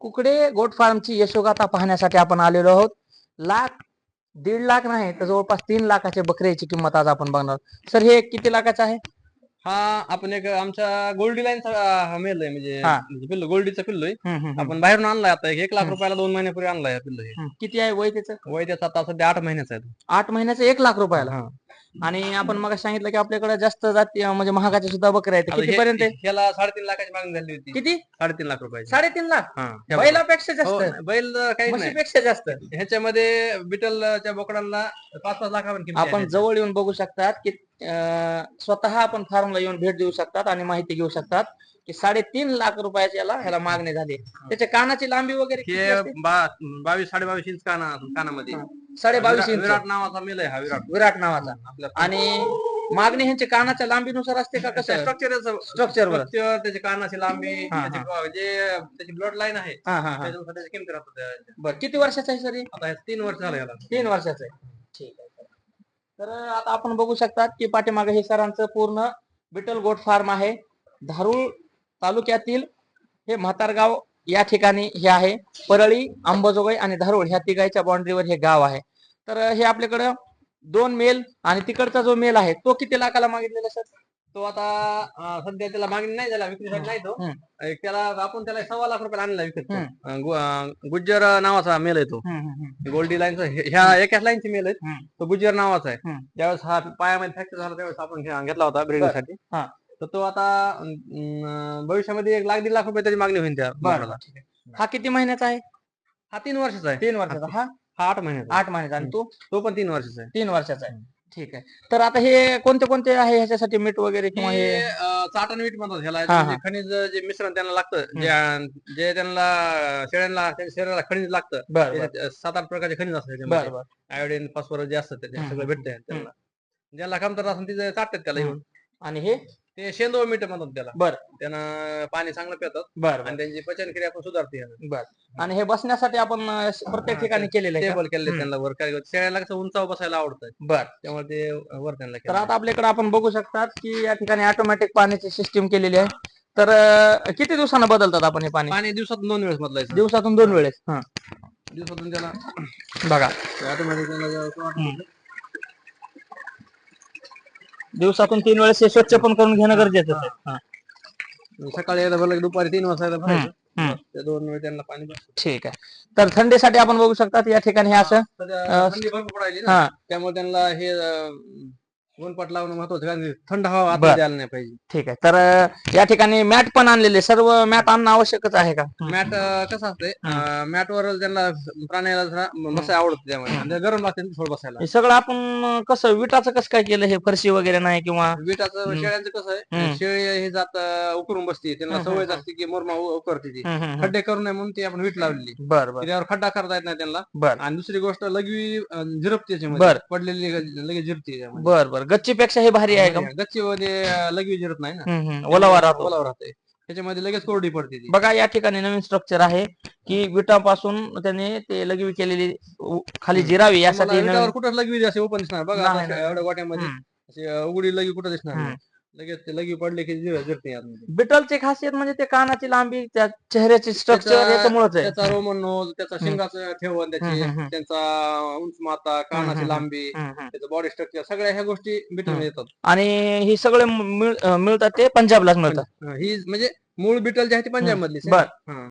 कुकडे गोट फार्मची यशोगाथा पाहण्यासाठी आपण आलेलो आहोत. लाख 1.5 लाख नाही तर जवळपास 3 लाखाच्या बकऱ्याची किंमत आज आपण बघणार. सर हे किती लाखाचं आहे? हा आपण एक आमच्या गोल्डी लाईनचा मेल आहे, म्हणजे पिल्लू गोल्डीचा पिल्लू आहे. आपण बाहेरून आणलाय आता 1 लाख रुपयाला 2 महिन्यापूर्वी आणलाय पिल्लू. हे किती आहे वय त्याचं? वय त्याचं आता सध्या 8 महिन्याचं आहे. 8 महिन्याचं 1 लाख रुपयाला. आणि आपण मग सांगितलं की आपल्याकडे जास्त जाती म्हणजे महागाच्या सुद्धा बकऱ्या आहेत. किती पर्यंत आहे? याला 3.5 लाखाची मागणी झाली होती. किती? 3.5 लाख रुपयाची. 3.5 लाख? हा. बैलापेक्षा हो, जास्त? बैल काही नाही, म्हशीपेक्षा जास्त? ह्याच्यामध्ये बिटलच्या बोकडांना 5-5 लाखापर्यंत किंमत आहे. आपण जवळ येऊन बघू शकतात की स्वतः आपण फार्मला येऊन भेट देऊ शकतात आणि माहिती घेऊ शकतात की 3.5 लाख रुपयाची ह्याला मागणी झाली. त्याच्या कानाची लांबी वगैरे किती हे असते? 22-22.5 इंच कानामध्ये 22.5 इंच. विराट नावाचा मेल आहे हा. विराट नावाचा. आणि मागणी ह्यांच्या कानाच्या लांबीनुसार असते का कसं? स्ट्रक्चर त्याची कानाची लांबी, त्याची ब्लड लाईन आहे, त्याच्यानुसार त्याची किंमत राहतात. बरं, किती वर्षाचा आहे सर? आता 3 वर्ष झालं याला. 3 वर्षाचं आहे. ठीक आहे. तर आता आपण बघू शकतात की पाठीमागे हे सरांचं पूर्ण बिटल गोट फार्म आहे. धारूर तालुक्यातील हे म्हातारगाव या ठिकाणी हे आहे. परळी, अंबाजोगाई आणि धारूर ह्या तिघांच्या बाउंड्रीवर हे गाव आहे. तर हे आपल्याकडं 2 मेल आणि तिकडचा जो मेल आहे तो किती लाखाला मागितलेला सर? तो आता सध्या त्याला मागणी नाही झाला, विक्रीसाठी नाही तो. त्याला आपण 1.25 लाख रुपयाला आणला विकत. गुज्जर नावाचा मेल आहे तो. गोल्डी लाईनचा ह्या एकाच लाईनची मेल आहे. तो गुज्जर नावाचा आहे. ज्यावेळेस हा पायामध्ये फ्रॅक्चर झाला त्यावेळेस आपण घेतला होता ब्रिडिंगसाठी. तर तो आता भविष्यामध्ये 1-1.5 लाख रुपये त्याची मागणी होईल त्या बोकडाला. हा किती महिन्याचा आहे? हा 3 वर्षाचा आहे. 3 वर्षाचा. हा 8 महिन्याचा. 8 महिन्याचा. आणि तो पण 3 वर्षाचा आहे. 3 वर्षाचा आहे. ठीक आहे. तर आता हे कोणते कोणते आहे ह्याच्यासाठी मीठ वगैरे किंवा हे चाटण मीठ म्हणतात ह्याला. खनिज जे मिश्रण त्यांना लागतं, जे त्यांना शेळ्यांना शरीराला खनिज लागतं, 7-8 प्रकारचे खनिज असतात त्याच्यामध्ये. आयोडीन, फॉस्फरस जे असतं त्याच्यात सगळं भेटतंय त्यांना. ज्याला कमतरता असेल तिथे चाटतात त्याला येऊन. आणि हे ते शेंदो मीठ म्हणतात त्याला. त्यांना पाणी चांगलं पितात आणि त्यांची पचनक्रिया पण सुधारते. आणि हे बसण्यासाठी आपण प्रत्येक ठिकाणी केलेलं आहे. टेबल केले त्यांना वर. काय शेळ्याला कसं उंचावर बसायला आवडतं, त्यामुळे ते वर त्यांना. तर आता आपल्याकडे आपण बघू शकतात की या ठिकाणी ऑटोमॅटिक पाण्याची सिस्टीम केलेली आहे. तर किती दिवसानं बदलतात आपण हे पाणी? पाणी दिवसातून 2 वेळेस बदलायचं. दिवसातून 2 वेळेस. दिवसातून त्याला बघा, दिवसातून 3 वेळेस हे स्वच्छ पण करून घेणं गरजेचं आहे. सकाळी एकदा भरलं, दुपारी 3 वाजता भरायचं. त्या 2 वेळ त्यांना पाणी. ठीक आहे. तर थंडीसाठी आपण बघू शकतात या ठिकाणी हे असं थंडी भरपूर पडायली ना, त्यामुळे त्यांना हे ऊनपट लावणं महत्वाचं, कारण थंड हवा आत द्यायला नाही पाहिजे. ठीक आहे. तर या ठिकाणी मॅट पण आणलेले. सर्व मॅट आणणं आवश्यकच आहे का? मॅट कसं असते, मॅटवर त्यांना प्राण्याला बसायला आवडतं, त्यामुळे गरम लागते थोडं बसायला. हे सगळं आपण कसं विटाचं कसं काय केलं? हे फरशी वगैरे नाही किंवा विटाचं? शेळ्यांचं कसं आहे, शेळी हे जात उकरून बसते, त्यांना सवय असते की मुरमा उकरते ती. खड्डे करू नये म्हणून ती आपण वीट लावलेली. त्यावर खड्डा करता येत नाही त्यांना. आणि दुसरी गोष्ट, लघवी झिरपते त्याच्यामध्ये, पडलेली लगेच झिरपते. बरं. गच्चीपेक्षा हे भारी आहे का? गच्चीमध्ये लगवी झिरत नाही ना, ओलावा राहते त्याच्यामध्ये, लगेच कोरडी पडते ती. बघा, या ठिकाणी नवीन स्ट्रक्चर आहे की विटापासून त्याने ते लगवी केलेली खाली जिरावी यासाठी. कुठं लगवी असे ओपन दिसणार बघा, एवढ्या गोट्यामध्ये उघडी लगवी कुठं दिसणार नाही. लगेच ते लगवी पडले की जिरते. बिटलची खासियत म्हणजे ते कानाची लांबी, त्या चेहऱ्याची स्ट्रक्चर याच्यामुळेच आहे. त्याचा रोमन नोज, त्याचा शिंगाचं ठेवण, त्यांचा उंच माथा, कानाची लांबी, त्याचं बॉडी स्ट्रक्चर, सगळ्या ह्या गोष्टी बिटल येतात. आणि ही सगळे मिळतात ते पंजाबलाच मिळतात. ही म्हणजे मूळ बिटल जे आहे ती पंजाब मधली.